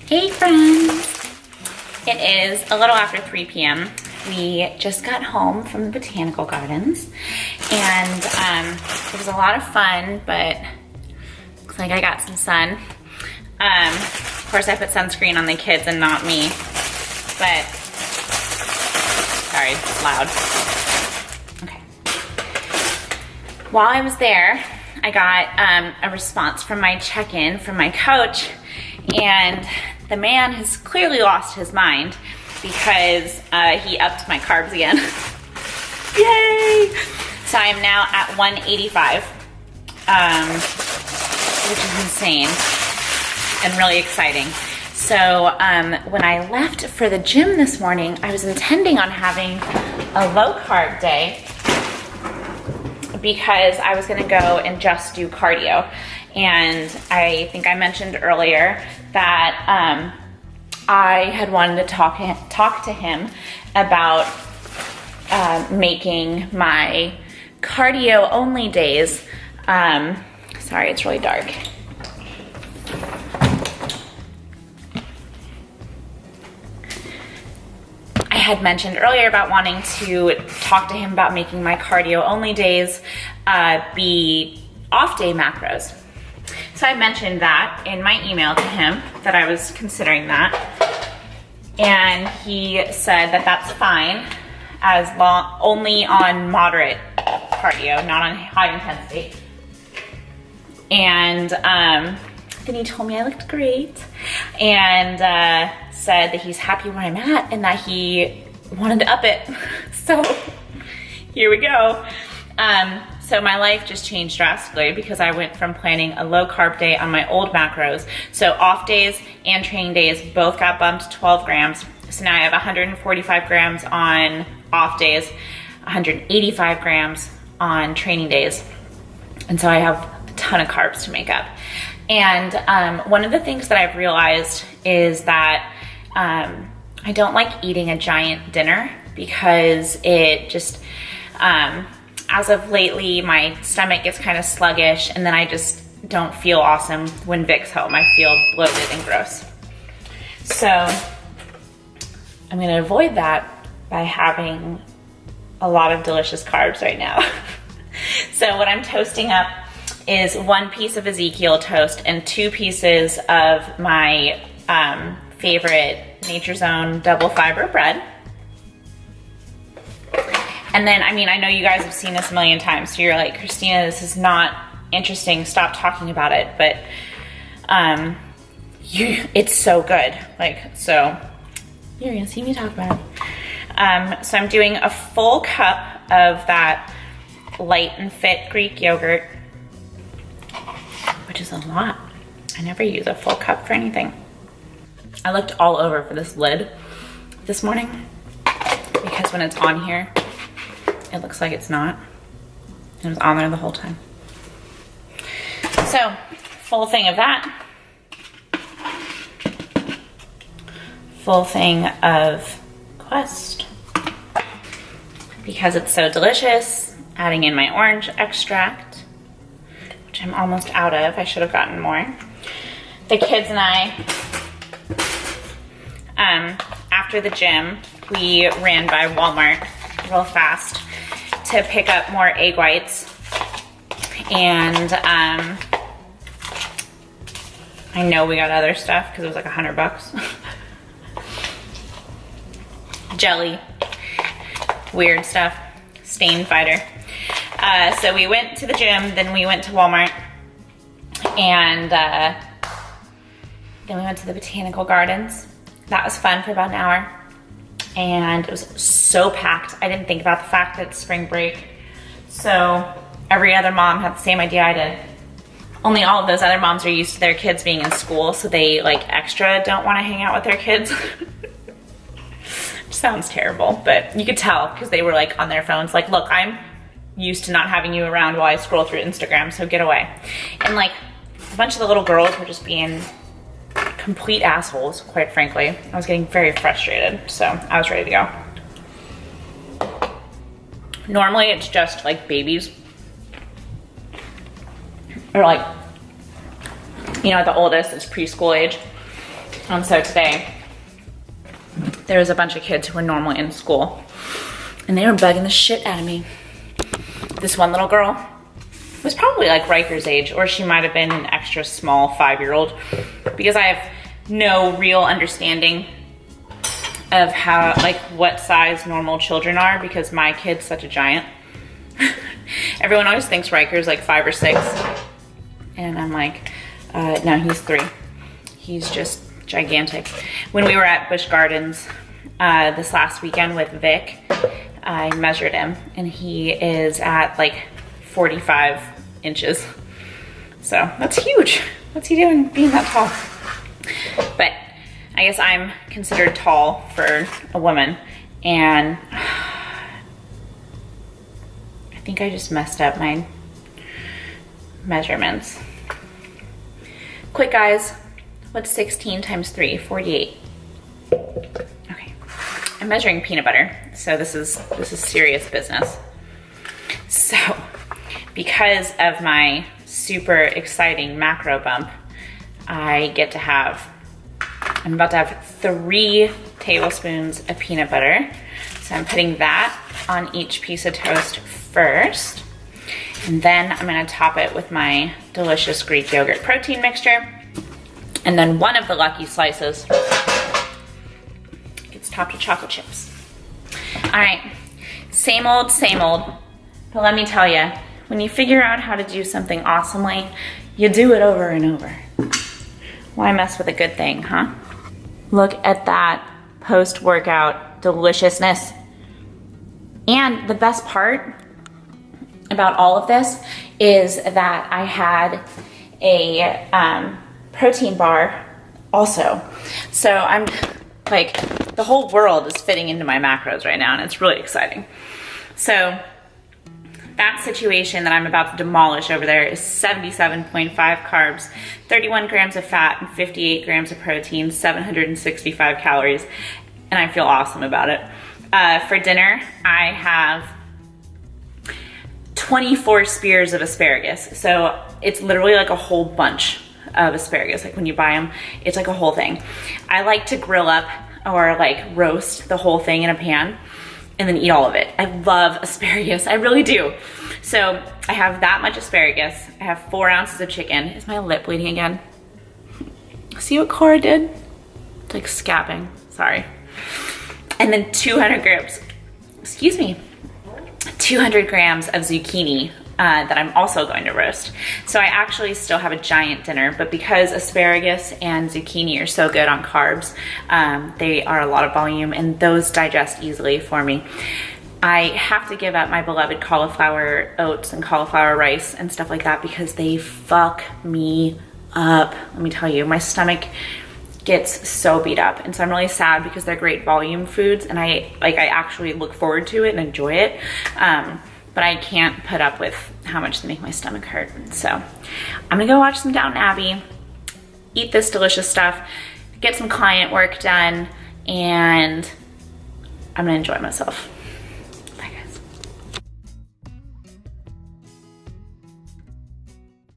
Hey friends! It is a little after 3 p.m. We just got home from the botanical gardens and it was a lot of fun, but looks like I got some sun. Of course I put sunscreen on the kids and not me, but sorry, it's loud. Okay. While I was there, I got a response from my check-in from my coach, and the man has clearly lost his mind because he upped my carbs again. Yay! So I am now at 185, which is insane and really exciting. So when I left for the gym this morning, I was intending on having a low carb day because I was gonna go and just do cardio. And I think I mentioned earlier that I had wanted to talk to him about making my cardio only days. Sorry, it's really dark. I had mentioned earlier about wanting to talk to him about making my cardio only days be off day macros. So I mentioned that in my email to him, that I was considering that. And he said that that's fine, as long only on moderate cardio, not on high intensity. And then he told me I looked great and said that he's happy where I'm at and that he wanted to up it. So here we go. So my life just changed drastically because I went from planning a low carb day on my old macros. So off days and training days both got bumped 12 grams. So now I have 145 grams on off days, 185 grams on training days. And so I have a ton of carbs to make up. And one of the things that I've realized is that I don't like eating a giant dinner because it just, as of lately, my stomach gets kind of sluggish and then I just don't feel awesome when Vic's home. I feel bloated and gross. So I'm gonna avoid that by having a lot of delicious carbs right now. So what I'm toasting up is 1 piece of Ezekiel toast and 2 pieces of my favorite Nature's Own double fiber bread. And then, I mean, I know you guys have seen this a million times, so you're like, Christina, this is not interesting, stop talking about it, but it's so good. Like, so you're gonna see me talk about it. So I'm doing a full cup of that Light and Fit Greek yogurt, which is a lot. I never use a full cup for anything. I looked all over for this lid this morning because when it's on here, it looks like it's not. It was on there the whole time. So, full thing of that. Full thing of Quest. Because it's so delicious, adding in my orange extract, which I'm almost out of. I should have gotten more. The kids and I, after the gym, we ran by Walmart real fast to pick up more egg whites, and I know we got other stuff because it was like $100. Jelly, weird stuff, stain fighter. So we went to the gym, then we went to Walmart, and then we went to the botanical gardens. That was fun for about an hour. And it was so packed. I didn't think about the fact that it's spring break. So every other mom had the same idea I did. Only all of those other moms are used to their kids being in school, so they like extra don't want to hang out with their kids. Sounds terrible, but you could tell because they were like on their phones like, look, I'm used to not having you around while I scroll through Instagram, so get away. And like a bunch of the little girls were just being complete assholes, quite frankly. I was getting very frustrated, so I was ready to go. Normally it's just like babies, or like, you know, the oldest is preschool age. And so today, there was a bunch of kids who were normal in school, and they were bugging the shit out of me. This one little girl was probably like Riker's age, or she might have been an extra small 5-year-old, because I have no real understanding of how, like, what size normal children are, because my kid's such a giant. Everyone always thinks Riker's like 5 or 6, and I'm like, no, he's 3. He's just gigantic. When we were at Busch Gardens this last weekend with Vic, I measured him, and he is at like 45 inches. So that's huge. What's he doing being that tall? But I guess I'm considered tall for a woman, and I think I just messed up my measurements. Quick, guys, what's 16 times 3? 48. Okay, I'm measuring peanut butter, so this is serious business. So, because of my super exciting macro bump, I'm about to have 3 tablespoons of peanut butter. So I'm putting that on each piece of toast first. And then I'm gonna top it with my delicious Greek yogurt protein mixture. And then one of the lucky slices gets topped with chocolate chips. All right, same old, but let me tell you, when you figure out how to do something awesomely, you do it over and over. Why mess with a good thing, huh? Look at that post-workout deliciousness. And the best part about all of this is that I had a protein bar also. So I'm like, the whole world is fitting into my macros right now, and it's really exciting. So that situation that I'm about to demolish over there is 77.5 carbs, 31 grams of fat, and 58 grams of protein, 765 calories, and I feel awesome about it. For dinner, I have 24 spears of asparagus. So it's literally like a whole bunch of asparagus. Like when you buy them, it's like a whole thing. I like to grill up or like roast the whole thing in a pan and then eat all of it. I love asparagus, I really do. So I have that much asparagus. I have 4 ounces of chicken. Is my lip bleeding again? See what Cora did? It's like scabbing, sorry. And then 200 grams, excuse me, 200 grams of zucchini that I'm also going to roast. So I actually still have a giant dinner, but because asparagus and zucchini are so good on carbs, they are a lot of volume and those digest easily for me. I have to give up my beloved cauliflower oats and cauliflower rice and stuff like that because they fuck me up. Let me tell you, my stomach gets so beat up, and so I'm really sad because they're great volume foods, and I actually look forward to it and enjoy it. But I can't put up with how much they make my stomach hurt. So I'm gonna go watch some Downton Abbey, eat this delicious stuff, get some client work done, and I'm gonna enjoy myself.